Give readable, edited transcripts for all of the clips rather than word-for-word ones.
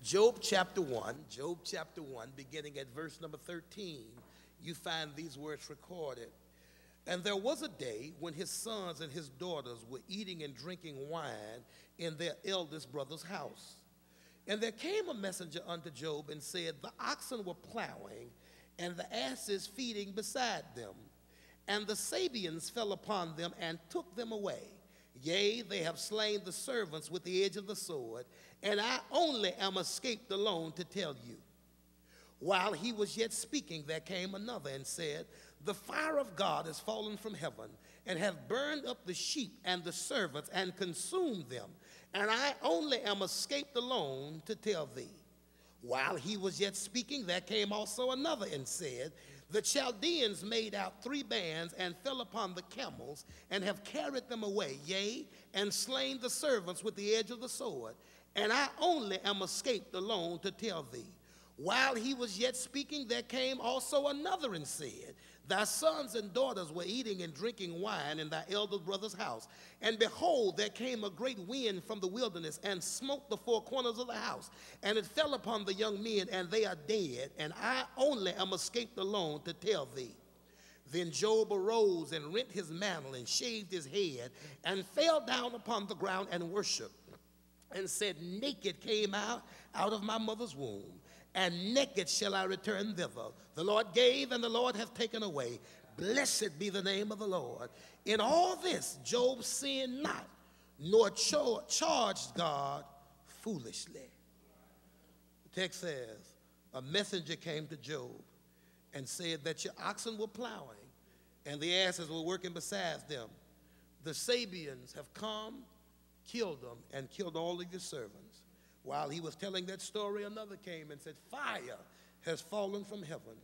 Job chapter 1, beginning at verse number 13, you find these words recorded. And there was a day when his sons and his daughters were eating and drinking wine in their eldest brother's house. And there came a messenger unto Job and said, the oxen were plowing, and the asses feeding beside them. And the Sabeans fell upon them and took them away. Yea, they have slain the servants with the edge of the sword, and I only am escaped alone to tell you. While he was yet speaking, there came another and said, the fire of God is fallen from heaven, and have burned up the sheep and the servants, and consumed them, and I only am escaped alone to tell thee. While he was yet speaking, there came also another and said, the Chaldeans made out 3 bands and fell upon the camels and have carried them away, yea, and slain the servants with the edge of the sword, and I only am escaped alone to tell thee. While he was yet speaking, there came also another and said, thy sons and daughters were eating and drinking wine in thy elder brother's house. And behold, there came a great wind from the wilderness and smote the 4 corners of the house. And it fell upon the young men, and they are dead, and I only am escaped alone to tell thee. Then Job arose and rent his mantle and shaved his head and fell down upon the ground and worshiped, and said, naked came out of my mother's womb, and naked shall I return thither. The Lord gave, and the Lord hath taken away. Blessed be the name of the Lord. In all this Job sinned not, nor charged God foolishly. The text says, a messenger came to Job and said that your oxen were plowing, and the asses were working beside them. The Sabeans have come, killed them, and killed all of your servants. While he was telling that story, another came and said, fire has fallen from heaven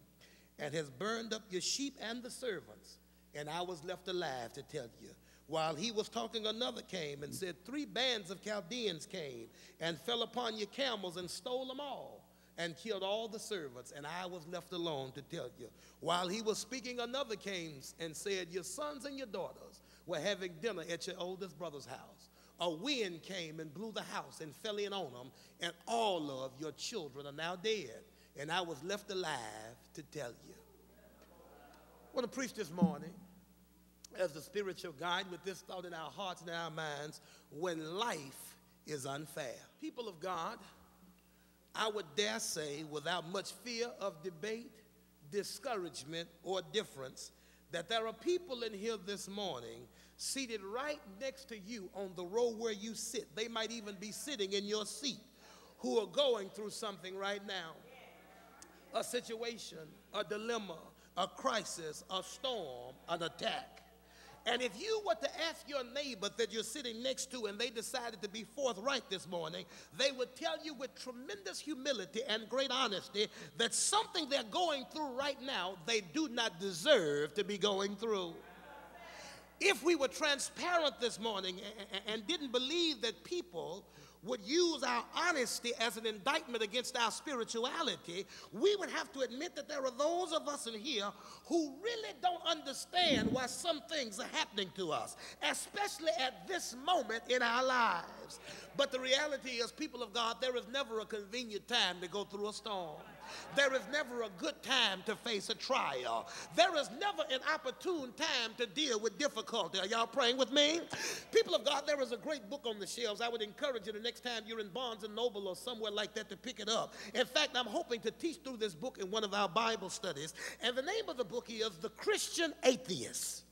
and has burned up your sheep and the servants, and I was left alive to tell you. While he was talking, another came and said, 3 bands of Chaldeans came and fell upon your camels and stole them all and killed all the servants, and I was left alone to tell you. While he was speaking, another came and said, your sons and your daughters were having dinner at your oldest brother's house. A wind came and blew the house and fell in on them, and all of your children are now dead, and I was left alive to tell you. I want to preach this morning as the spiritual guide with this thought in our hearts and our minds: when life is unfair. People of God, I would dare say, without much fear of debate, discouragement, or difference, that there are people in here this morning seated right next to you on the row where you sit. They might even be sitting in your seat, who are going through something right now. A situation, a dilemma, a crisis, a storm, an attack. And if you were to ask your neighbor that you're sitting next to and they decided to be forthright this morning, they would tell you with tremendous humility and great honesty that something they're going through right now, they do not deserve to be going through. If we were transparent this morning and didn't believe that people would use our honesty as an indictment against our spirituality, we would have to admit that there are those of us in here who really don't understand why some things are happening to us, especially at this moment in our lives. But the reality is, people of God, there is never a convenient time to go through a storm. There is never a good time to face a trial. There is never an opportune time to deal with difficulty. Are y'all praying with me? People of God, there is a great book on the shelves. I would encourage you the next time you're in Barnes & Noble or somewhere like that to pick it up. In fact, I'm hoping to teach through this book in one of our Bible studies. And the name of the book is The Christian Atheist.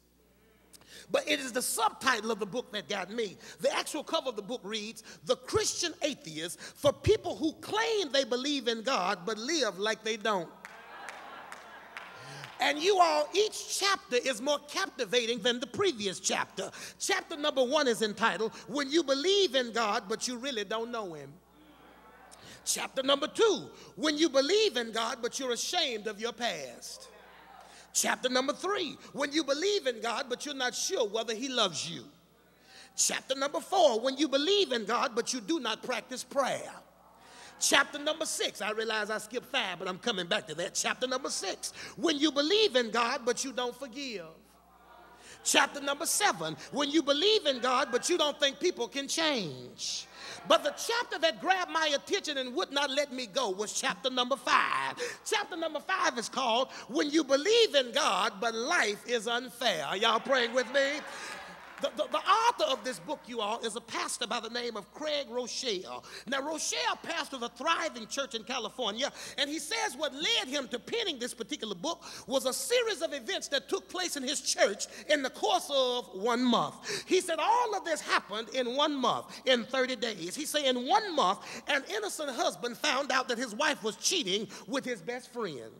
But it is the subtitle of the book that got me. The actual cover of the book reads, The Christian Atheist, for people who claim they believe in God but live like they don't. And you all, each chapter is more captivating than the previous chapter. Chapter number 1 is entitled, When You Believe in God But You Really Don't Know Him. Chapter number 2, When You Believe in God But You're Ashamed of Your Past. Chapter number 3, when you believe in God, but you're not sure whether he loves you. Chapter number 4, when you believe in God, but you do not practice prayer. Chapter number 6, I realize I skipped 5, but I'm coming back to that. Chapter number 6, when you believe in God, but you don't forgive. Chapter number 7, when you believe in God, but you don't think people can change. But the chapter that grabbed my attention and would not let me go was chapter number 5. Chapter number 5 is called When You Believe in God, But Life is Unfair. Are y'all praying with me? The author of this book, you all, is a pastor by the name of Craig Rochelle. Now, Rochelle pastors a thriving church in California, and he says what led him to penning this particular book was a series of events that took place in his church in the course of 1 month. He said all of this happened in 1 month, in 30 days. He said in 1 month, an innocent husband found out that his wife was cheating with his best friend.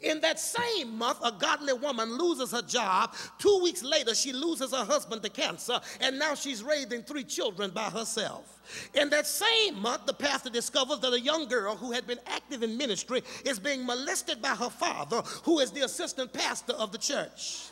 In that same month, a godly woman loses her job. 2 weeks later, she loses her husband to cancer, and now she's raising 3 children by herself. In that same month, the pastor discovers that a young girl who had been active in ministry is being molested by her father, who is the assistant pastor of the church.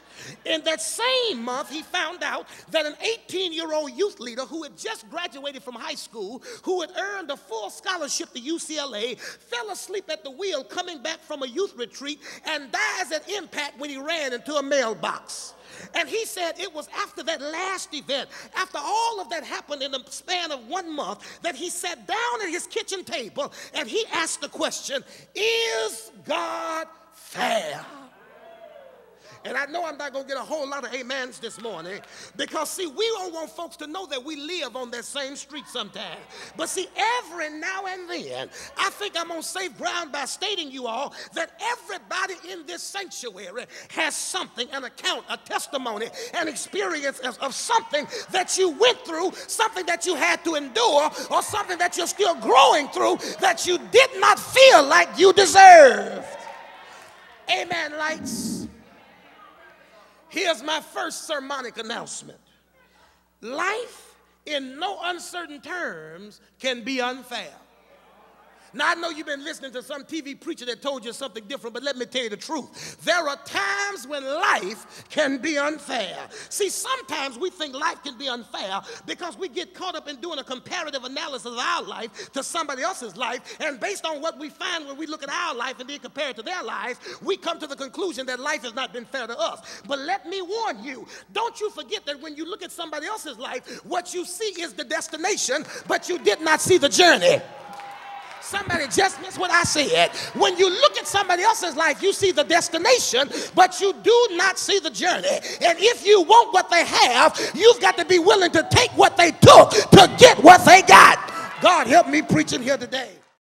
In that same month, he found out that an 18-year-old youth leader who had just graduated from high school, who had earned a full scholarship to UCLA, fell asleep at the wheel coming back from a youth retreat and dies at impact when he ran into a mailbox. And he said it was after that last event, after all of that happened in the span of 1 month, that he sat down at his kitchen table and he asked the question, is God fair? And I know I'm not going to get a whole lot of amens this morning because, see, we don't want folks to know that we live on that same street sometime. But, see, every now and then, I think I'm on safe ground by stating you all that everybody in this sanctuary has something, an account, a testimony, an experience of something that you went through, something that you had to endure, or something that you're still growing through that you did not feel like you deserved. Amen, lights. Here's my first sermonic announcement. Life, in no uncertain terms, can be unfair. Now, I know you've been listening to some TV preacher that told you something different, but let me tell you the truth. There are times when life can be unfair. See, sometimes we think life can be unfair because we get caught up in doing a comparative analysis of our life to somebody else's life, and based on what we find when we look at our life and then compare it to their lives, we come to the conclusion that life has not been fair to us. But let me warn you, don't you forget that when you look at somebody else's life, what you see is the destination, but you did not see the journey. Somebody just missed what I said. When you look at somebody else's life, you see the destination, but you do not see the journey. And if you want what they have, you've got to be willing to take what they took to get what they got. God help me preaching here today.